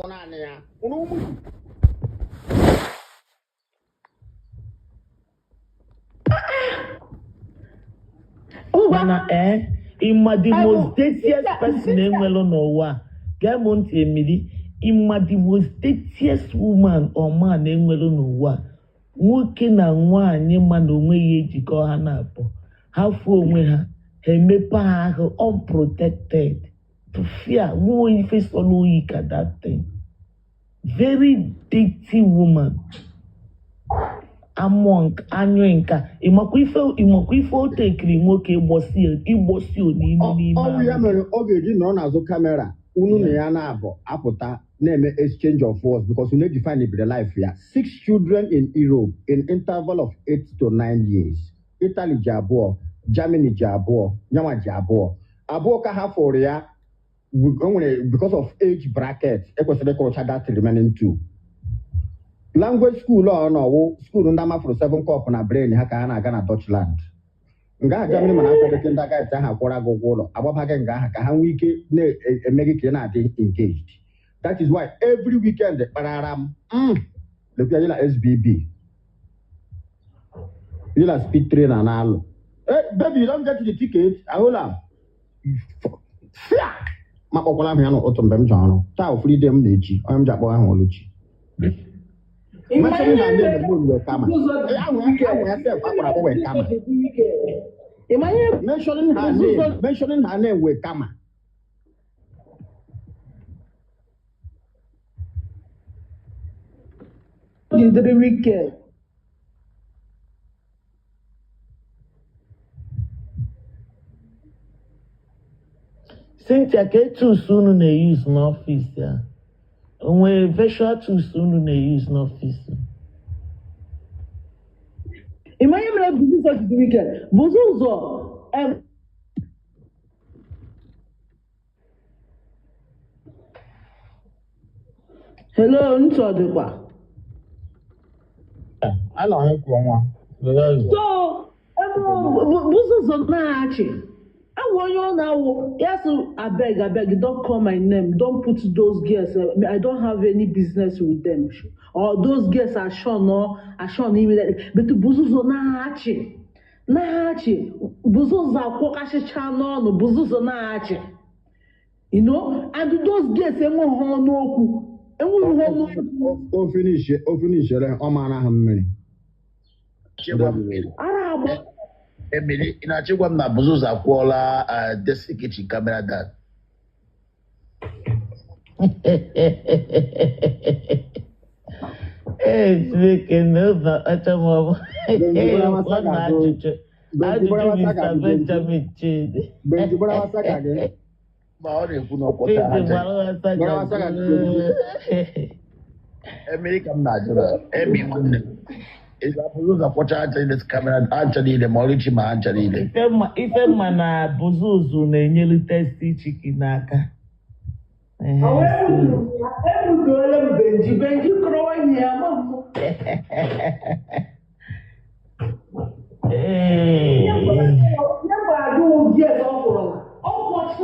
Ima the most daintiest person in Melonowa. Gamont Emily, Ima the most daintiest woman or man in Melonowa. Working and one, your man away to call her up. How full we her, her mepa her unprotected. To fear, more in face on week at that thing. Very dainty woman. Among Anyenka, Imoquifo take Limoke Bossio, okay, known as a camera. Ununeana Apota name exchange of words because we need to define it with the life here. 6 children in Europe in interval of 8 to 9 years. Italy Jabo, Germany Jabo, Nyama Jabo. Aboka Haforia because of age bracket, that remaining 2. Language school or no school ndama for 7 cup na brain haka na Ghana Dutchland. Nga Germany mana ko de kinda ga ta ha kwara gogolo ababa nga haka han wike na emegi na dey engaged. That is why every weekend pararam le pia la SBB. You la speed train na alo. Hey baby, you don't get the ticket. Ahola. Ma kokola me no otombem jano. Ta freedom neji. Oyam jabo ha oluchi. Mentioning her name will come. Mentioning her name will come. The weekend. Cynthia, get too soon they use an office, yeah. When virtual too soon they use an office. Imagine like business of the weekend. Bozozo. Hello, Ntodekwa. I know him one. So, Bozozo na achi. I want you now. Yes, I beg, don't call my name. Don't put those girls. I don't have any business with them. Or those girls are shown immediately. But Buzuzo na hachi. Buzuzo za kwakashi channel no Buzuzo na hachi. You know, and those girls emo honoku. O finish le o mana hammeni. Arabo. Emily, inachukua na Buzuzo akwala desi kitchen camera dad. Speaking of the mom, Emily come natural. Emily is a Buzuzo akwala this camera actually the Mauritima actually. If a man Buzuzo na nyeli testi chikinaka. Benji growing here, mom. Never do get over. Oh, what's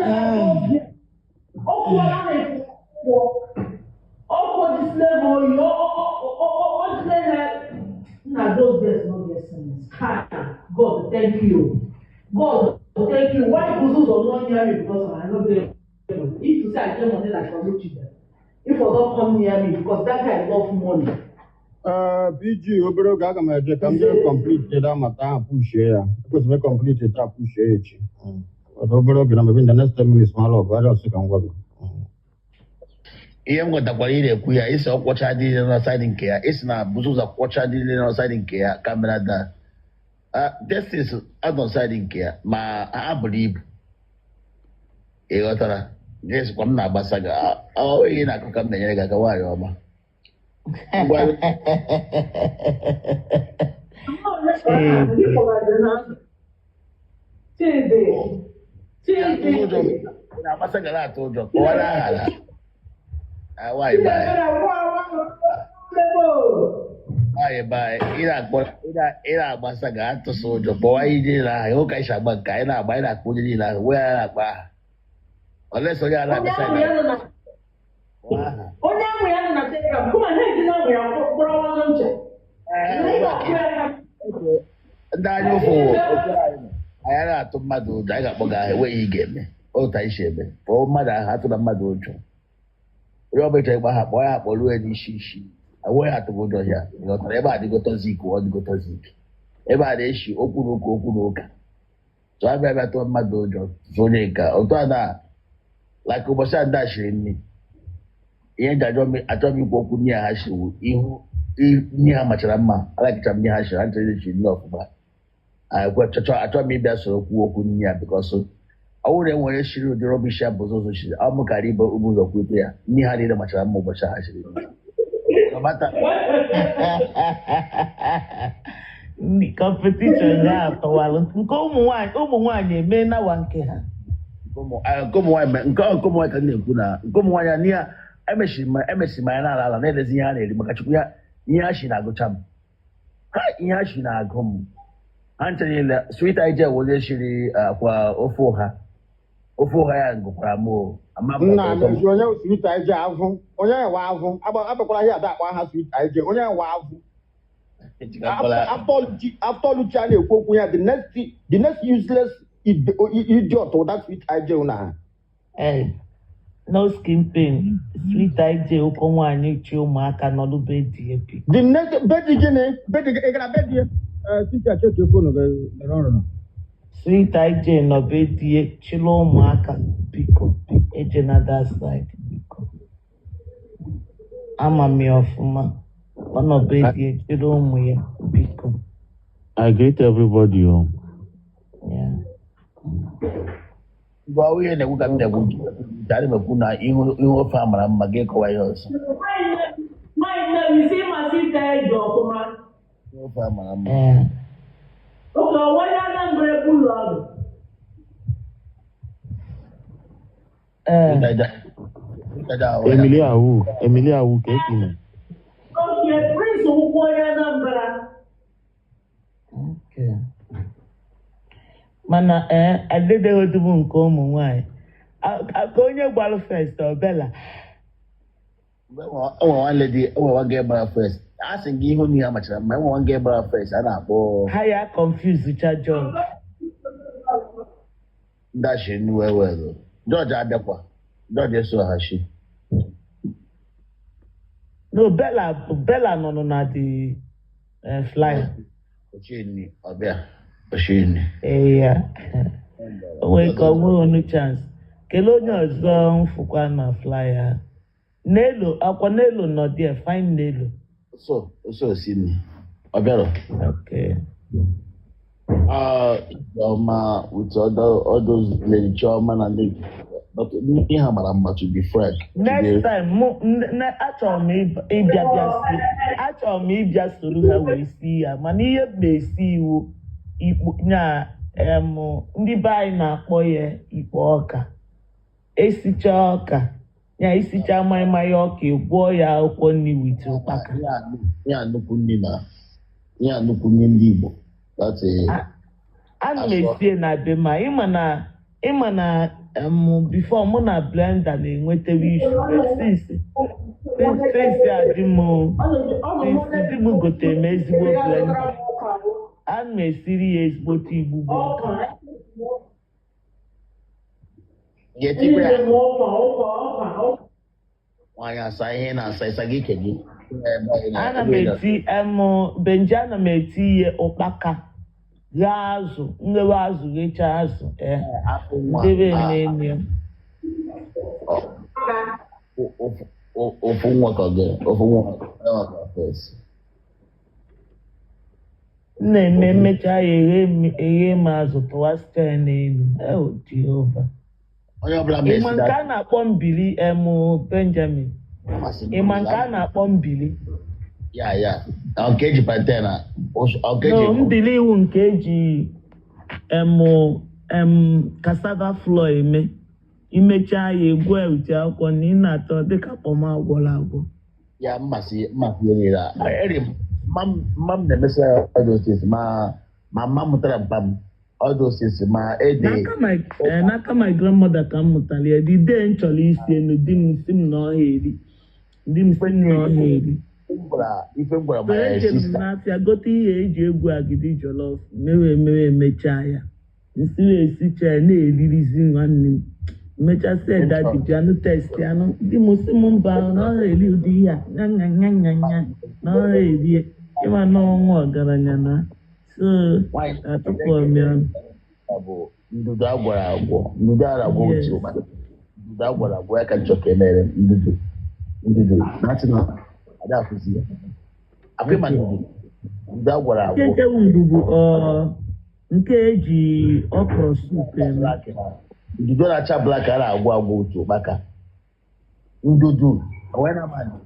this level? What's that? Now, those days no get sense. God, thank you. God, thank you. Why Buzuzo not near me? Because I know them. If you say I get money, I can reach them. If I don't come near me, because that guy loves money. PG, Obero Gagama, come to complete the Mata push here. Because we complete the push here. But Obero Gama, the next 10 minutes, my lord, I don't see can work. Iyan go takwalile kuya isa okwacha dili na siding care isa na Buzuzo okwacha dili na siding care camera da this is adon siding care ma I believe e gotara yes kwa na basaga ina ko kam na ga kawari ma na basaga la tojo wala hala why bye ina basaga to sojo boy dila yo kai shaban kai na bai na kudi dila waya ba unless you are like onye ahụ ya nọ na Telegram kuma ha ejina ahụ ya kpọrọ ọzọ nche ndị anya ụfụ anyị na-atụ mmadụ ụjọ anyị ga-akpọ gị ahụ enweghị ị ga-eme otu anyị si eme kpọọ mmadụ ahụ atụla mmadụ ụjọ onye ọbụla chọrọ ịgba ha kpọọ ya akpọ ruo n'isi isi enweghị atụghị ụjọ ya ịghọtara ebe a dịgo tozik ọ dịgo tozik ebe a na-eshi okwu na ụka okwu na ụka tụ abịa bịa tụọ mmadụ ụjọ tụ onye nka otu a na laka ụbọchị a ndị ashiri nri ihe nji achọ m ikwu okwu nne ha shiriwu ihu nne ha machara mma alakicha m nne ha shiri ha nchọrọ ichi nne ọfụma achọ m ịbịa soro kwuo okwu nne ya bikọsọ ọ bụrụ na enwere shiri ụdị rọbish ya bụ ụzọ shiri ọ mụ karịa ibe ụzọ kwute ya nne ha niile machara mma ụbọchị ha shiri kọmpetishọn ya atọwalụ nke ụmụ nwaanyị eme nawa nke ha nke ụmụ nwaanyị ka m na-ekwu na nke ụmụ nwaanyị n'ihe emesiri m anya n'ala ala na-elezi ihe ha na-eri maka chukwu ya ihe ha shi na-agụcha m ha ihe ha shi na-agụ m ha nchere ile swit ije wole shiri kwa ofe ụha ya ngụkwara m nna mezi onye swit ije avụ onye nwe avụ agbakwara ihe ada akpọ aha swit ije onye nwe avụ after Lucha na-ekwu okwu ya the next useless idiot with that sweet ije na no skin pain sweet ije ụkọ nwaanyị chi ụmụaka n'ọlụ be di epi the next bedi gịnị bedi ị gara bedi sweet achọke fonu mere ọrụ sweet ije nọ be di chịla ụmụaka biko eje na that side biko ama m ya ọfụma ọ nọ be di chịla ụmụ ya biko. I greet everybody. Yeah. Gwa onye na-egwu ka m na-egwu gị darị m ekwu na ihu ofe a mara mma gị kọwa ihe ọzọ ofe a mara mma Emily Awu ka esi na Okay. Mana adedeghị nke ụmụ nwaanyị aka onye gbara fest ọbela enwe nwa ga-egbara fest a sị gị ihu n'ihe a machara mma enwe nwa ga-egbara fest a na-akpọ ha ya confuse cha John dashi nuwewelu George abịakwa George esoghachi no Bella nọ na the flyer Ochini ọbịa Ochini ya o nwere ka ọ nwee onu chance kelee onye ọzọ mfụkwa na flyer n'elu akwa n'elu nọ there fine n'elu so Osini ọbịara okay Chioma with all those lady Chioma na ndị ihe ha mara mma to be frank next time achọrọ m ịbịa soro ha wee si ya mana ihe na-esi iwu nya ndị be anyị na-akpọ ya ikpo ọka esicha ọka ya isicha maịmaị ọka gwọọ ya akwụkwọ nri wit ụkpaka ya nnukwu nri ndị Igbo ana m esie na be ma ịma na before mụ na blender na-enwetere isu since adị m gotere m ezigbo blender ana m esiri ya ezigbote igbugbo ọka nwaanyị asa ihe na-asa ịsa gị ike gị ana m eti ihe ụkpaka ghaa azụ nlewe azụ ghecha azụ debe n'elu ofu nwa ka na-eme mmecha ya eghe m azụ tụwa site n'elu Jehova ịma nke a na-akpọ mbili Benjamin ịma nke a na-akpọ mbili ya nke eji pantena no mbili iwu nke eji cassava flour eme imechaa ya egwu ute akwụkwọ na ị na-atọ dịka kpọma agwọrọ agwọ ya mmasị eri mma m na-emesa ọdụ osisi ma mma mụtara mpa m ọdụ osisi ma ede n'aka my grandmother ka m mụtara ya the day m chọrọ isi elu di m si m na ọha eri ndị m si nọ na-eri ife m gwara so my eje m sister. n'afịa gote ihe eji egwu agidi jollof mewe emechaa ya nsi wee sicha ya na-eririzi nwanne m mechasịa dadi bịanụ testi anụ ndị m mba ahụ na ọha eri ụdị ihe a nyanyanyanya na ọha erie ịma n'ọnwa ọgaranya na so atụpụ ọmịa Bụ ndudu agwara agwọ ndudu ara agwọ otu ụkpaka ndudu agwara agwọ ya ka njọ ka emere ndudu na-atị na ada afụzi ya akwa ịma ndudu agwara agwọ nke ngwugwu nke eji okro soup eme ndudu na-acha blak a na-agwọ agwọ otu ụkpaka ndudu onwe na amadị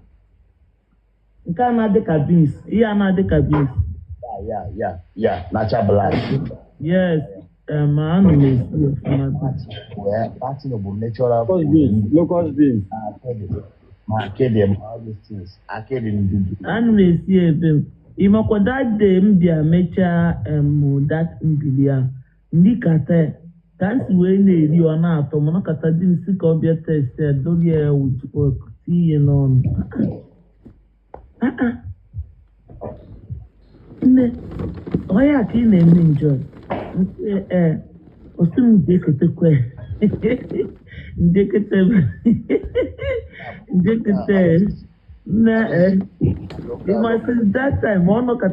nke a na-adị ka beans ihe a na-adị ka beans ya na-acha blak yes ma anụ na-esi ọfụma wee patin bụ natural locust beans. ma akịdị ma all these things akịdị ndudu anụ na-esi ebe m ịmakwa dade m bịa mechaa dat mbili a ndị kata ka m si wee na-eri ọ na-atọ mana kata dị m si ka ọ bịa testi dolie ya wit tinye n'ọnụ nne ọya ka ị na-eme njọ osi m ndeketekwe ndekete nne ịmasị that time ọ nọkọta